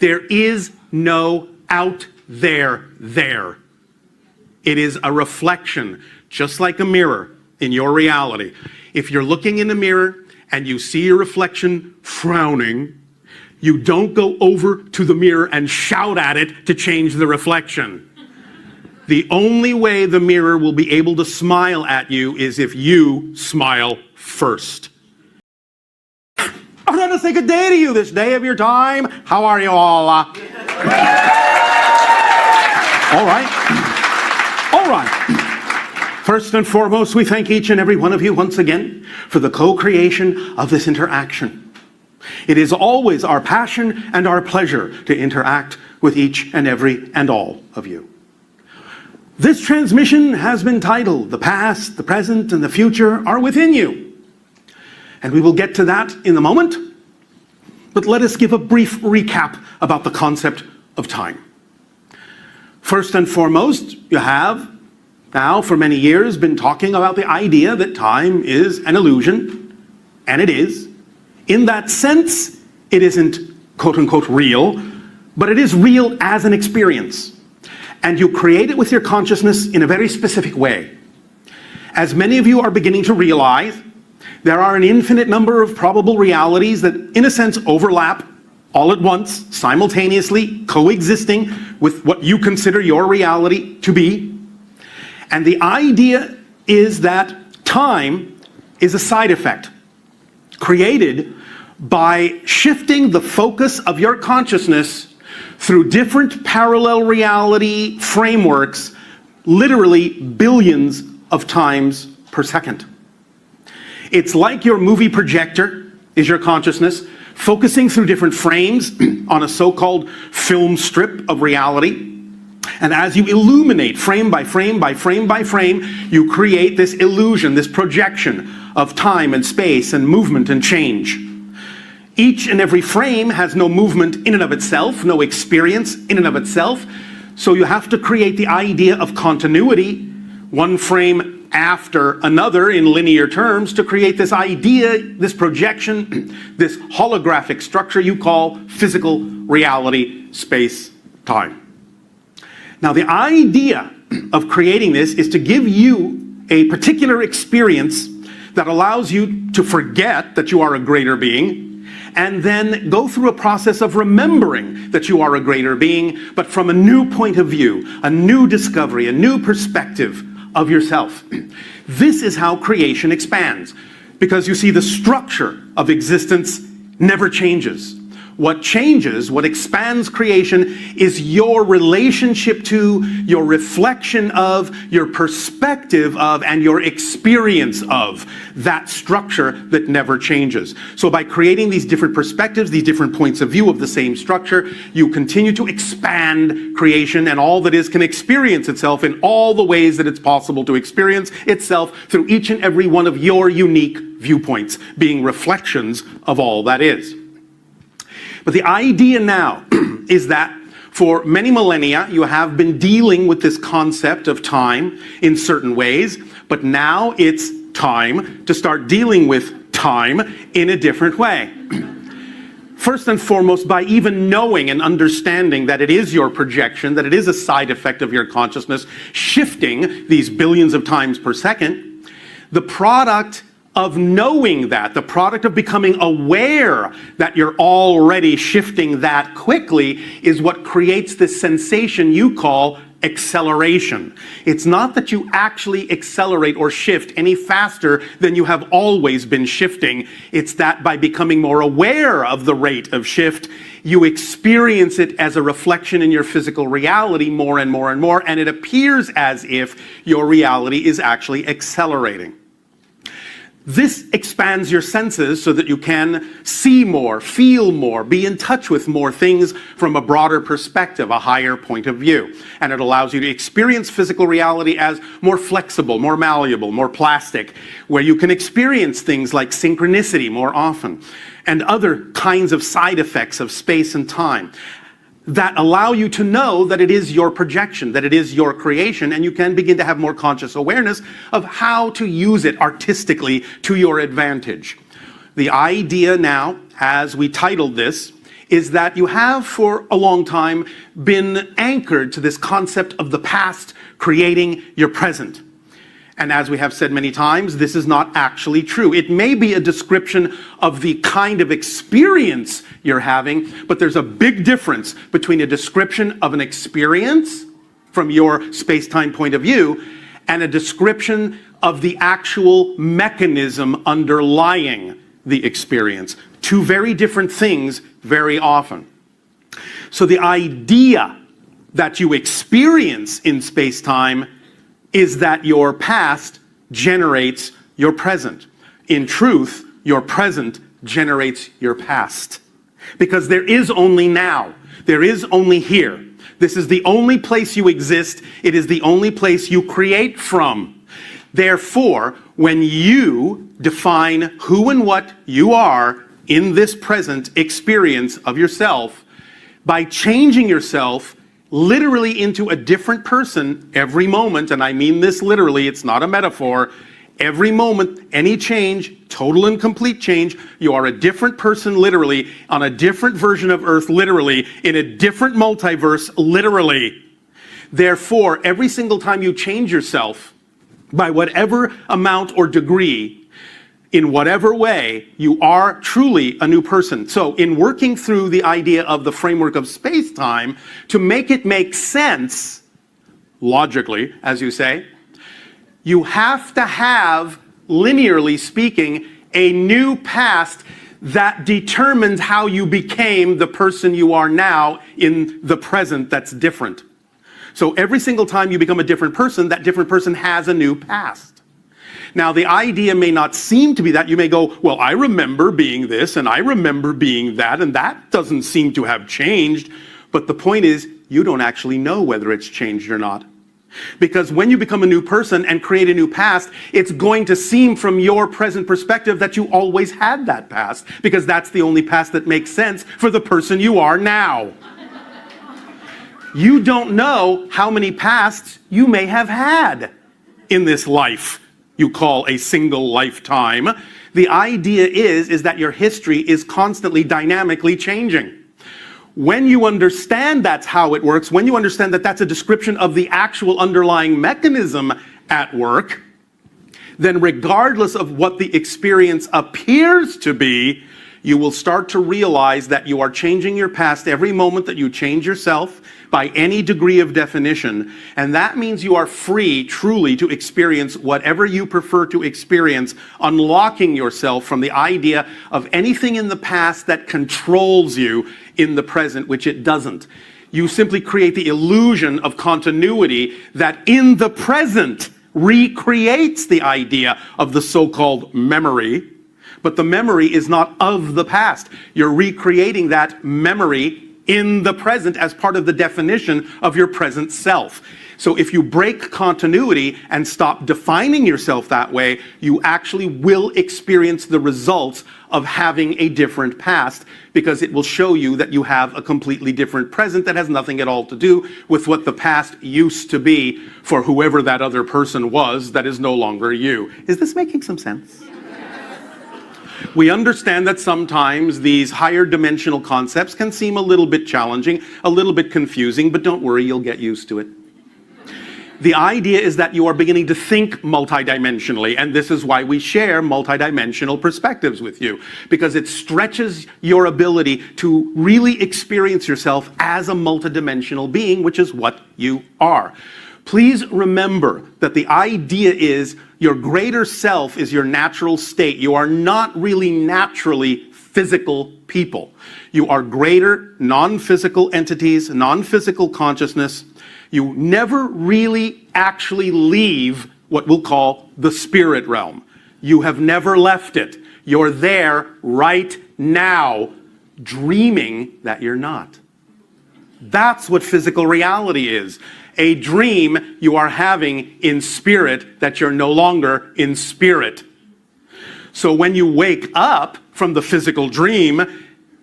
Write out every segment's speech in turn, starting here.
There is no out there. It is a reflection, just like a mirror in your reality. If you're looking in a mirror and you see your reflection frowning, you don't go over to the mirror and shout at it to change the reflection. The only way the mirror will be able to smile at you is if you smile first. I want to say good day to you this day of your time. How are you all? All right. First and foremost, we thank each and every one of you once again for the co-creation of this interaction. It is always our passion and our pleasure to interact with each and every and all of you. This transmission has been titled, "The Past, the Present, and the Future Are Within You." And we will get to that in a moment. But let us give a brief recap about the concept of time. First and foremost, you have now for many years been talking about the idea that time is an illusion, and it is. In that sense, it isn't quote-unquote real, but it is real as an experience. And you create it with your consciousness in a very specific way. As many of you are beginning to realize, there are an infinite number of probable realities that, in a sense, overlap all at once, simultaneously, coexisting with what you consider your reality to be. And the idea is that time is a side effect created by shifting the focus of your consciousness through different parallel reality frameworks, literally billions of times per second. It's like your movie projector is your consciousness, focusing through different frames on a so-called film strip of reality. And as you illuminate frame by frame by frame by frame, you create this illusion, this projection of time and space and movement and change. Each and every frame has no movement in and of itself, no experience in and of itself. So you have to create the idea of continuity, one frame after another in linear terms, to create this idea, this projection, this holographic structure you call physical reality, space, time. Now the idea of creating this is to give you a particular experience that allows you to forget that you are a greater being, and then go through a process of remembering that you are a greater being, but from a new point of view, a new discovery, a new perspective of yourself. This is how creation expands, because you see, the structure of existence never changes. What changes, what expands creation, is your relationship to, your reflection of, your perspective of, and your experience of that structure that never changes. So by creating these different perspectives, these different points of view of the same structure, you continue to expand creation, and all that is can experience itself in all the ways that it's possible to experience itself through each and every one of your unique viewpoints, being reflections of all that is. But the idea now is that for many millennia, you have been dealing with this concept of time in certain ways, but now it's time to start dealing with time in a different way. First and foremost, by even knowing and understanding that it is your projection, that it is a side effect of your consciousness, shifting these billions of times per second, the product of knowing that, the product of becoming aware that you're already shifting that quickly, is what creates this sensation you call acceleration. It's not that you actually accelerate or shift any faster than you have always been shifting. It's that by becoming more aware of the rate of shift, you experience it as a reflection in your physical reality more and more and more, and it appears as if your reality is actually accelerating. This expands your senses so that you can see more, feel more, be in touch with more things from a broader perspective, a higher point of view. And it allows you to experience physical reality as more flexible, more malleable, more plastic, where you can experience things like synchronicity more often, and other kinds of side effects of space and time that allow you to know that it is your projection, that it is your creation, and you can begin to have more conscious awareness of how to use it artistically to your advantage. The idea now, as we titled this, is that you have for a long time been anchored to this concept of the past creating your present. And as we have said many times, this is not actually true. It may be a description of the kind of experience you're having, but there's a big difference between a description of an experience from your space-time point of view and a description of the actual mechanism underlying the experience. Two very different things very often. So the idea that you experience in space-time is that your past generates your present. In truth, your present generates your past. Because there is only now. There is only here. This is the only place you exist. It is the only place you create from. Therefore, when you define who and what you are in this present experience of yourself, by changing yourself literally into a different person every moment, and I mean this literally, it's not a metaphor, every moment, any change, total and complete change, you are a different person literally, on a different version of Earth literally, in a different multiverse literally. Therefore, every single time you change yourself, by whatever amount or degree, in whatever way, you are truly a new person. So in working through the idea of the framework of space-time, to make it make sense, logically, as you say, you have to have, linearly speaking, a new past that determines how you became the person you are now in the present that's different. So every single time you become a different person, that different person has a new past. Now, the idea may not seem to be that. You may go, well, I remember being this, and I remember being that, and that doesn't seem to have changed. But the point is, you don't actually know whether it's changed or not. Because when you become a new person and create a new past, it's going to seem from your present perspective that you always had that past, because that's the only past that makes sense for the person you are now. You don't know how many pasts you may have had in this life you call a single lifetime. The idea is that your history is constantly dynamically changing. When you understand that's how it works, when you understand that that's a description of the actual underlying mechanism at work, then regardless of what the experience appears to be, you will start to realize that you are changing your past every moment that you change yourself by any degree of definition. And that means you are free, truly, to experience whatever you prefer to experience, unlocking yourself from the idea of anything in the past that controls you in the present, which it doesn't. You simply create the illusion of continuity that in the present recreates the idea of the so-called memory. But the memory is not of the past. You're recreating that memory in the present as part of the definition of your present self. So if you break continuity and stop defining yourself that way, you actually will experience the results of having a different past, because it will show you that you have a completely different present that has nothing at all to do with what the past used to be for whoever that other person was that is no longer you. Is this making some sense? We understand that sometimes these higher dimensional concepts can seem a little bit challenging, a little bit confusing, but don't worry, you'll get used to it. The idea is that you are beginning to think multidimensionally, and this is why we share multidimensional perspectives with you, because it stretches your ability to really experience yourself as a multidimensional being, which is what you are. Please remember that the idea is your greater self is your natural state. You are not really naturally physical people. You are greater non-physical entities, non-physical consciousness. You never really actually leave what we'll call the spirit realm. You have never left it. You're there right now, dreaming that you're not. That's what physical reality is. A dream you are having in spirit that you're no longer in spirit. So when you wake up from the physical dream,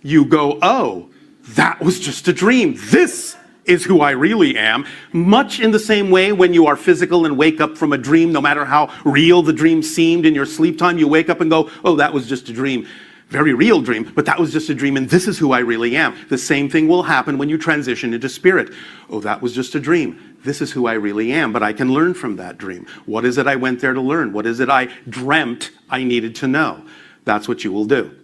you go, oh, that was just a dream. This is who I really am. Much in the same way when you are physical and wake up from a dream, no matter how real the dream seemed in your sleep time, you wake up and go, oh, that was just a dream. very real dream, but that was just a dream and this is who I really am. The same thing will happen when you transition into spirit. Oh, that was just a dream. This is who I really am, but I can learn from that dream. What is it I went there to learn? What is it I dreamt I needed to know? That's what you will do.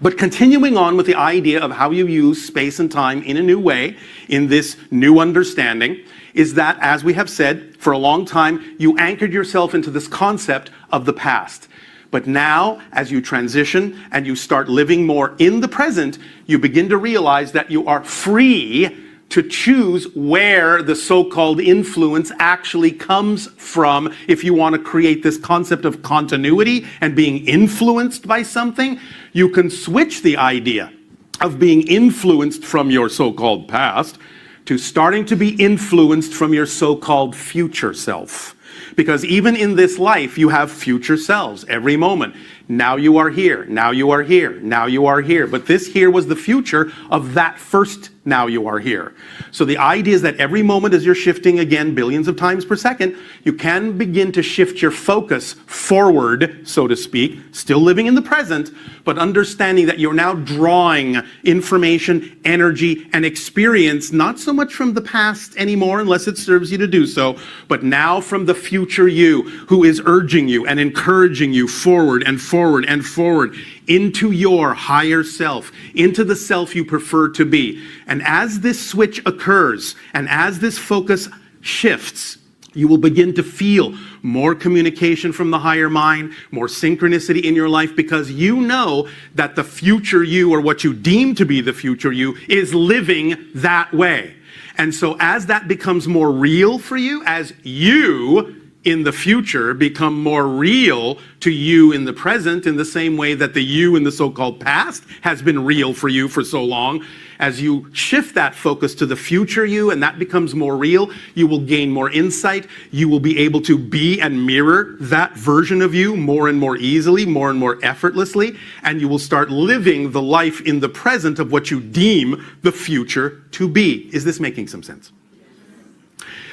But continuing on with the idea of how you use space and time in a new way, in this new understanding, is that, as we have said, for a long time, you anchored yourself into this concept of the past. But now, as you transition and you start living more in the present, you begin to realize that you are free to choose where the so-called influence actually comes from. If you want to create this concept of continuity and being influenced by something, you can switch the idea of being influenced from your so-called past to starting to be influenced from your so-called future self. Because even in this life, you have future selves every moment. Now you are here, now you are here, now you are here. But this here was the future of that first now you are here. So the idea is that every moment as you're shifting again billions of times per second, you can begin to shift your focus forward, so to speak, still living in the present, but understanding that you're now drawing information, energy, and experience, not so much from the past anymore, unless it serves you to do so, but now from the future you, who is urging you and encouraging you forward and forward and forward into your higher self, into the self you prefer to be. And as this switch occurs, and as this focus shifts, you will begin to feel more communication from the higher mind, more synchronicity in your life, because you know that the future you, or what you deem to be the future you, is living that way. And so as that becomes more real for you, as you in the future become more real to you in the present, in the same way that the you in the so-called past has been real for you for so long, as you shift that focus to the future you and that becomes more real, you will gain more insight. You will be able to be and mirror that version of you more and more easily, more and more effortlessly, and you will start living the life in the present of what you deem the future to be. Is this making some sense?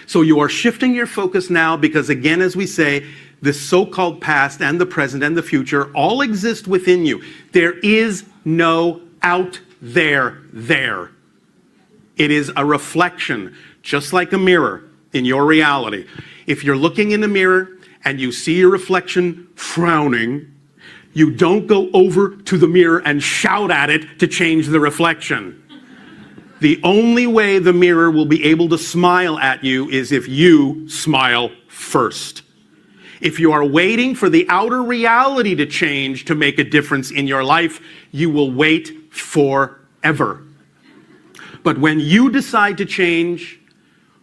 So you are shifting your focus now because, again, as we say, the so-called past and the present and the future all exist within you. There is no out there. It is a reflection, just like a mirror in your reality. If you're looking in a mirror and you see your reflection frowning, you don't go over to the mirror and shout at it to change the reflection. The only way the mirror will be able to smile at you is if you smile first. If you are waiting for the outer reality to change to make a difference in your life, you will wait forever. But when you decide to change,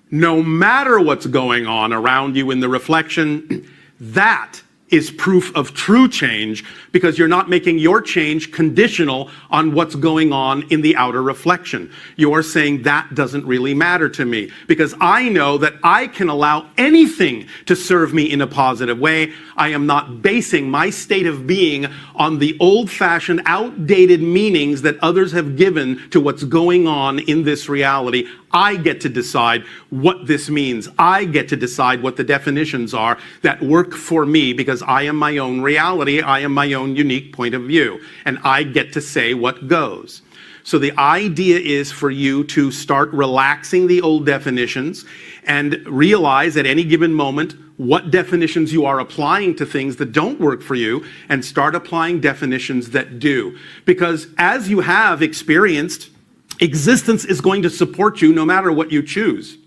no matter what's going on around you in the reflection, that is proof of true change, because you're not making your change conditional on what's going on in the outer reflection. You're saying that doesn't really matter to me, because I know that I can allow anything to serve me in a positive way. I am not basing my state of being on the old-fashioned, outdated meanings that others have given to what's going on in this reality. I get to decide what this means. I get to decide what the definitions are that work for me, because I am my own reality. I am my own unique point of view, and I get to say what goes. So the idea is for you to start relaxing the old definitions and realize at any given moment what definitions you are applying to things that don't work for you, and start applying definitions that do. Because as you have experienced, existence is going to support you no matter what you choose.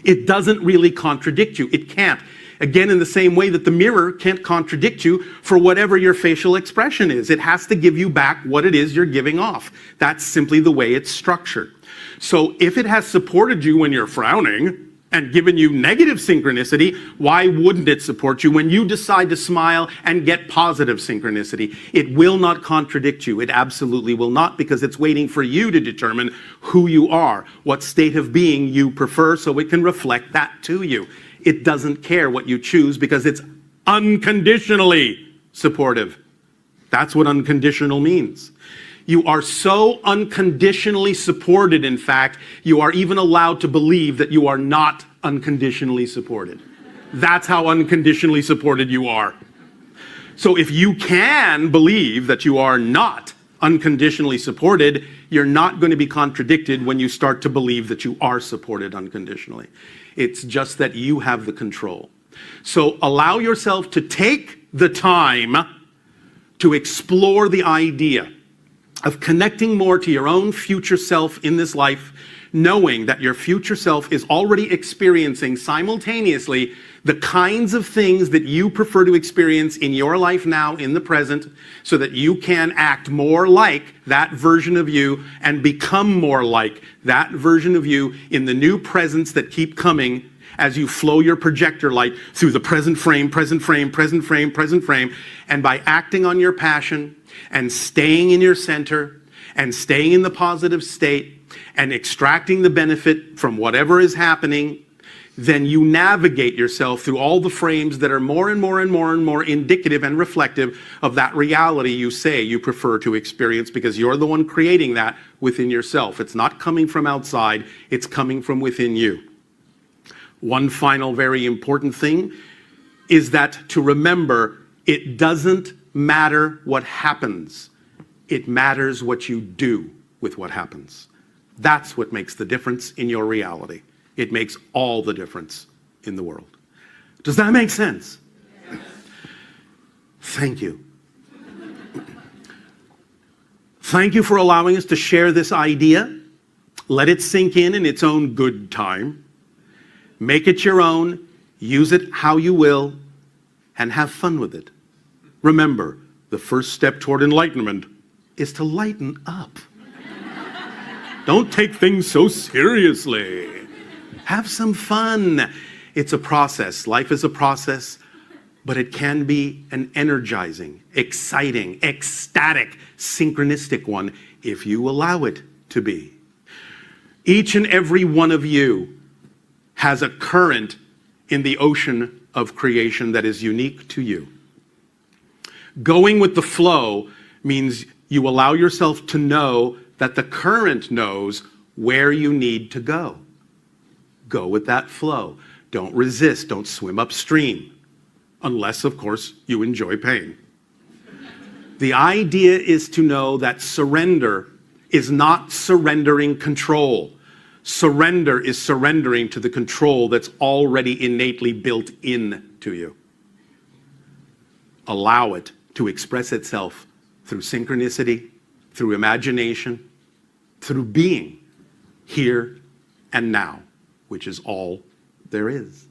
It doesn't really contradict you. It can't. Again, in the same way that the mirror can't contradict you for whatever your facial expression is. It has to give you back what it is you're giving off. That's simply the way it's structured. So if it has supported you when you're frowning and given you negative synchronicity, why wouldn't it support you when you decide to smile and get positive synchronicity? It will not contradict you. It absolutely will not, because it's waiting for you to determine who you are, what state of being you prefer, so it can reflect that to you. It doesn't care what you choose because it's unconditionally supportive. That's what unconditional means. You are so unconditionally supported, in fact, you are even allowed to believe that you are not unconditionally supported. That's how unconditionally supported you are. So if you can believe that you are not unconditionally supported, you're not going to be contradicted when you start to believe that you are supported unconditionally. It's just that you have the control. So allow yourself to take the time to explore the idea of connecting more to your own future self in this life, knowing that your future self is already experiencing simultaneously the kinds of things that you prefer to experience in your life now, in the present, so that you can act more like that version of you and become more like that version of you in the new presents that keep coming as you flow your projector light through the present frame, present frame, present frame, present frame, and by acting on your passion and staying in your center and staying in the positive state and extracting the benefit from whatever is happening, then you navigate yourself through all the frames that are more and more and more and more indicative and reflective of that reality you say you prefer to experience, because you're the one creating that within yourself. It's not coming from outside, it's coming from within you. One final very important thing is that to remember, it doesn't matter what happens. It matters what you do with what happens. That's what makes the difference in your reality. It makes all the difference in the world. Does that make sense? Yes. Thank you. Thank you for allowing us to share this idea. Let it sink in its own good time. Make it your own, use it how you will, and have fun with it. Remember, the first step toward enlightenment is to lighten up. Don't take things so seriously. Have some fun. It's a process. Life is a process, but it can be an energizing, exciting, ecstatic, synchronistic one if you allow it to be. Each and every one of you has a current in the ocean of creation that is unique to you. Going with the flow means you allow yourself to know that the current knows where you need to go. Go with that flow. Don't resist. Don't swim upstream. Unless, of course, you enjoy pain. The idea is to know that surrender is not surrendering control. Surrender is surrendering to the control that's already innately built into you. Allow it to express itself through synchronicity, through imagination, through being here and now, which is all there is.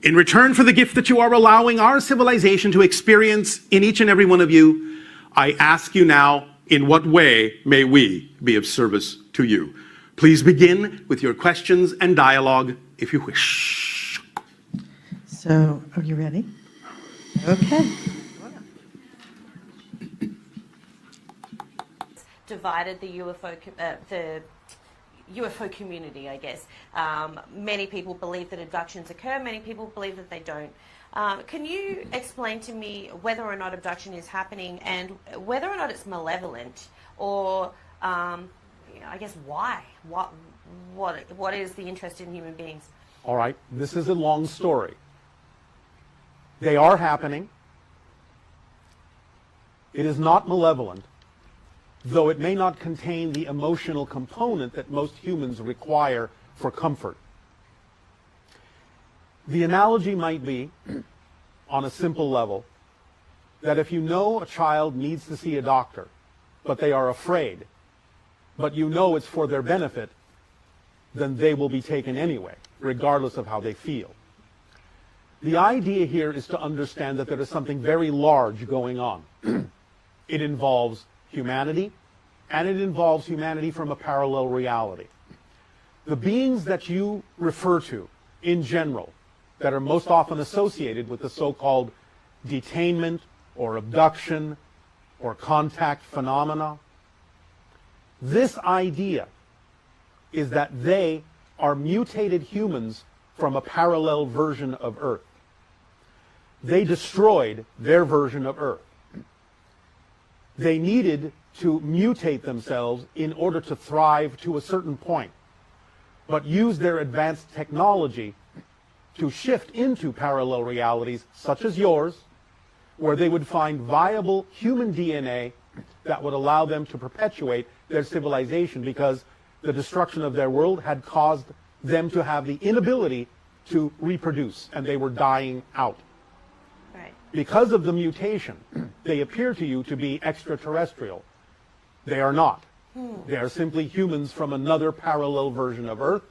In return for the gift that you are allowing our civilization to experience in each and every one of you, I ask you now, in what way may we be of service to you? Please begin with your questions and dialogue, if you wish. So, are you ready? Okay. Divided the UFO community, I guess. Many people believe that abductions occur, many people believe that they don't. Can you explain to me whether or not abduction is happening and whether or not it's malevolent, or I guess why? What is the interest in human beings? All right, this is a long story. They are happening. It is not malevolent, though it may not contain the emotional component that most humans require for comfort. The analogy might be, on a simple level, that if you know a child needs to see a doctor, but they are afraid, but you know it's for their benefit, then they will be taken anyway, regardless of how they feel. The idea here is to understand that there is something very large going on. It involves humanity, and it involves humanity from a parallel reality. The beings that you refer to, in general, that are most often associated with the so-called detainment or abduction or contact phenomena, this idea is that they are mutated humans from a parallel version of Earth. They destroyed their version of Earth. They needed to mutate themselves in order to thrive to a certain point, but use their advanced technology to shift into parallel realities such as yours, where they would find viable human DNA that would allow them to perpetuate their civilization, because the destruction of their world had caused them to have the inability to reproduce, and they were dying out. Right. Because of the mutation, they appear to you to be extraterrestrial. They are not. They are simply humans from another parallel version of Earth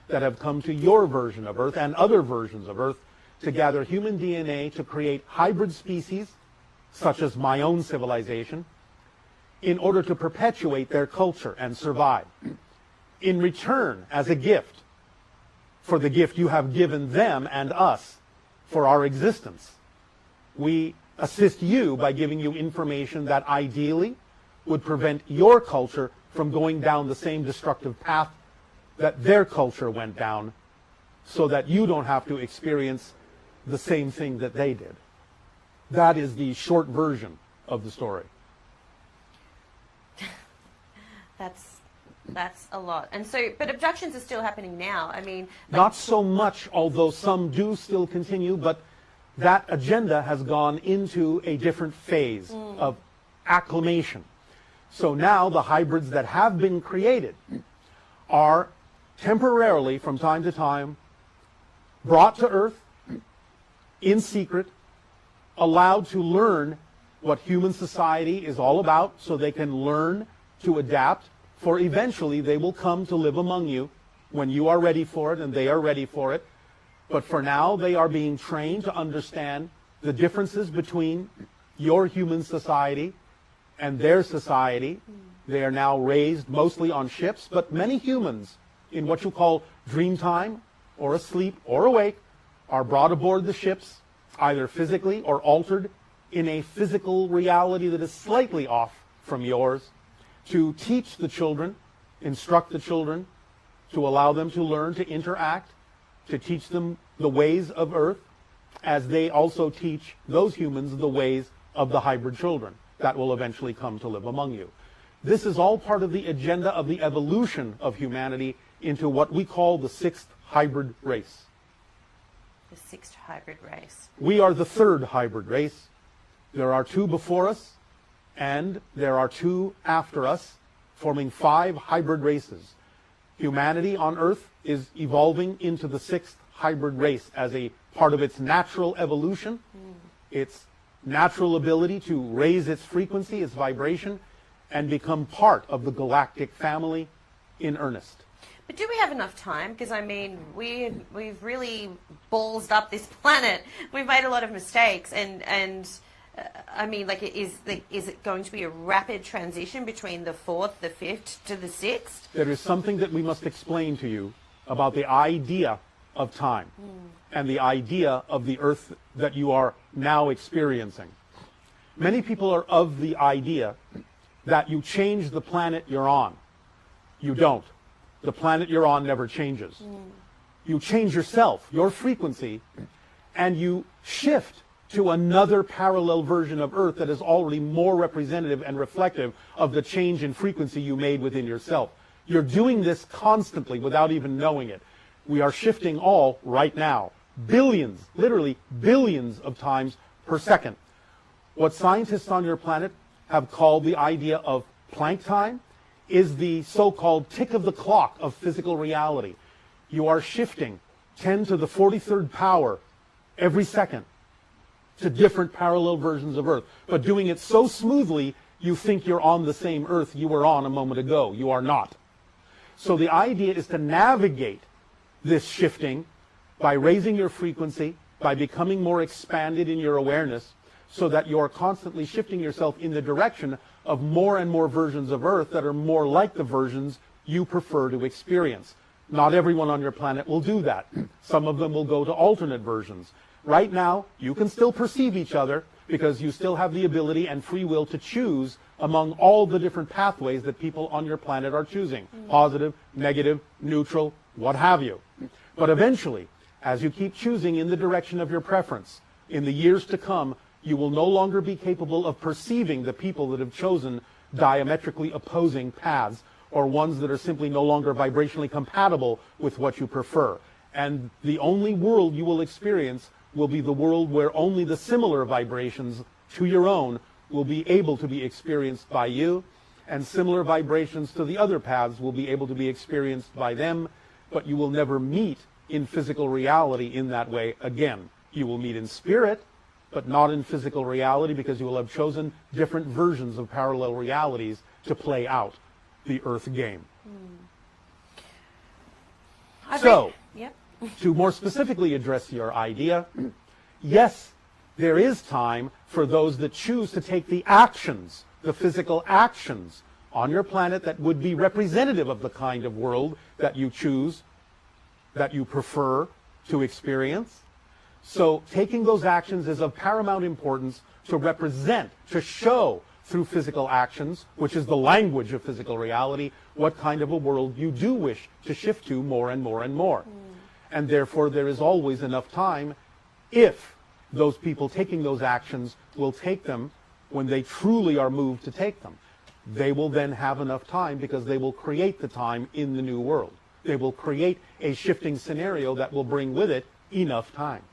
that have come to your version of Earth and other versions of Earth to gather human DNA to create hybrid species, such as my own civilization, in order to perpetuate their culture and survive. In return, as a gift, for the gift you have given them and us for our existence, we assist you by giving you information that ideally would prevent your culture from going down the same destructive path that their culture went down, so that you don't have to experience the same thing that they did. That is the short version of the story. That's a lot. And so, but abductions are still happening now. I mean, Not so much, although some do still continue, but that agenda has gone into a different phase of acclimation. So now the hybrids that have been created are temporarily, from time to time, brought to Earth in secret, allowed to learn what human society is all about, so they can learn to adapt, for eventually they will come to live among you when you are ready for it and they are ready for it. But for now, they are being trained to understand the differences between your human society and their society. They are now raised mostly on ships, but many humans in what you call dream time, or asleep or awake, are brought aboard the ships, either physically or altered in a physical reality that is slightly off from yours, to teach the children, instruct the children, to allow them to learn to interact, to teach them the ways of Earth, as they also teach those humans the ways of the hybrid children that will eventually come to live among you. This is all part of the agenda of the evolution of humanity into what we call the sixth hybrid race. the sixth hybrid race. We are the third hybrid race. There are two before us, and there are two after us, forming 5 hybrid races. Humanity on Earth is evolving into the sixth hybrid race as a part of its natural evolution, its natural ability to raise its frequency, its vibration, and become part of the galactic family in earnest. But do we have enough time? Because, I mean, we've really ballsed up this planet. We've made a lot of mistakes. And I mean, like, is it going to be a rapid transition between the 4th, the 5th, to the 6th? There is something that we must explain to you about the idea of time and the idea of the Earth that you are now experiencing. Many people are of the idea that you change the planet you're on. You don't. The planet you're on never changes. You change yourself, your frequency, and you shift to another parallel version of Earth that is already more representative and reflective of the change in frequency you made within yourself. You're doing this constantly without even knowing it. We are shifting all right now, billions, literally billions of times per second. What scientists on your planet have called the idea of Planck time is the so-called tick of the clock of physical reality. You are shifting 10 to the 43rd power every second to different parallel versions of Earth, but doing it so smoothly you think you're on the same Earth you were on a moment ago. You are not. So the idea is to navigate this shifting by raising your frequency, by becoming more expanded in your awareness, so that you're constantly shifting yourself in the direction of more and more versions of Earth that are more like the versions you prefer to experience. Not everyone on your planet will do that. Some of them will go to alternate versions. Right now, you can still perceive each other because you still have the ability and free will to choose among all the different pathways that people on your planet are choosing. Positive, negative, neutral, what have you. But eventually, as you keep choosing in the direction of your preference, in the years to come, you will no longer be capable of perceiving the people that have chosen diametrically opposing paths, or ones that are simply no longer vibrationally compatible with what you prefer. And the only world you will experience will be the world where only the similar vibrations to your own will be able to be experienced by you, and similar vibrations to the other paths will be able to be experienced by them, but you will never meet in physical reality in that way again. You will meet in spirit, but not in physical reality, because you will have chosen different versions of parallel realities to play out the Earth game. So, Yep. to more specifically address your idea, yes, there is time for those that choose to take the actions, the physical actions on your planet that would be representative of the kind of world that you choose, that you prefer to experience. So taking those actions is of paramount importance to represent, to show through physical actions, which is the language of physical reality, what kind of a world you do wish to shift to more and more and more. And therefore there is always enough time if those people taking those actions will take them when they truly are moved to take them. They will then have enough time because they will create the time in the new world. They will create a shifting scenario that will bring with it enough time.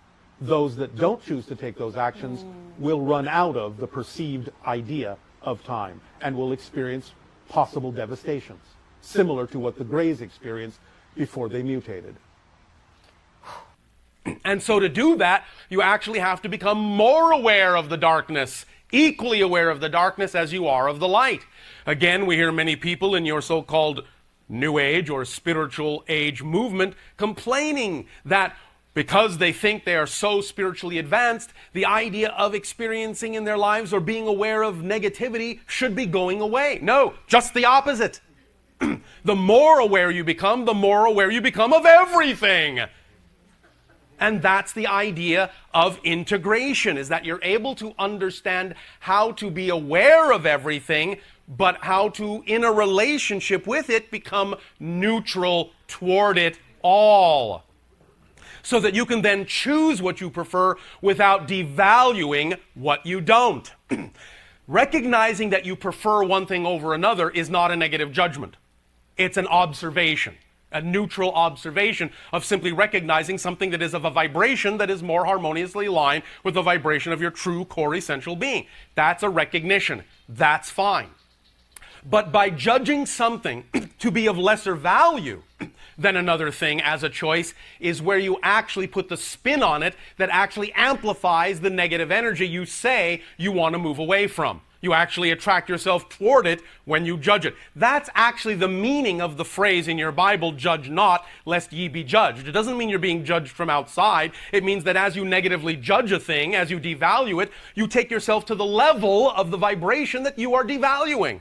Those that don't choose to take those actions will run out of the perceived idea of time and will experience possible devastations, similar to what the Greys experienced before they mutated. And so to do that, you actually have to become more aware of the darkness, equally aware of the darkness as you are of the light. Again, we hear many people in your so-called New Age or spiritual age movement complaining that because they think they are so spiritually advanced, the idea of experiencing in their lives or being aware of negativity should be going away. No, just the opposite. The more aware you become, the more aware you become of everything. And that's the idea of integration, is that you're able to understand how to be aware of everything, but how to, in a relationship with it, become neutral toward it all. So that you can then choose what you prefer without devaluing what you don't. Recognizing that you prefer one thing over another is not a negative judgment. It's an observation, a neutral observation of simply recognizing something that is of a vibration that is more harmoniously aligned with the vibration of your true core essential being. That's a recognition. That's fine. But by judging something to be of lesser value than another thing as a choice is where you actually put the spin on it that actually amplifies the negative energy you say you want to move away from. You actually attract yourself toward it when you judge it. That's actually the meaning of the phrase in your Bible, judge not, lest ye be judged. It doesn't mean you're being judged from outside. It means that as you negatively judge a thing, as you devalue it, you take yourself to the level of the vibration that you are devaluing.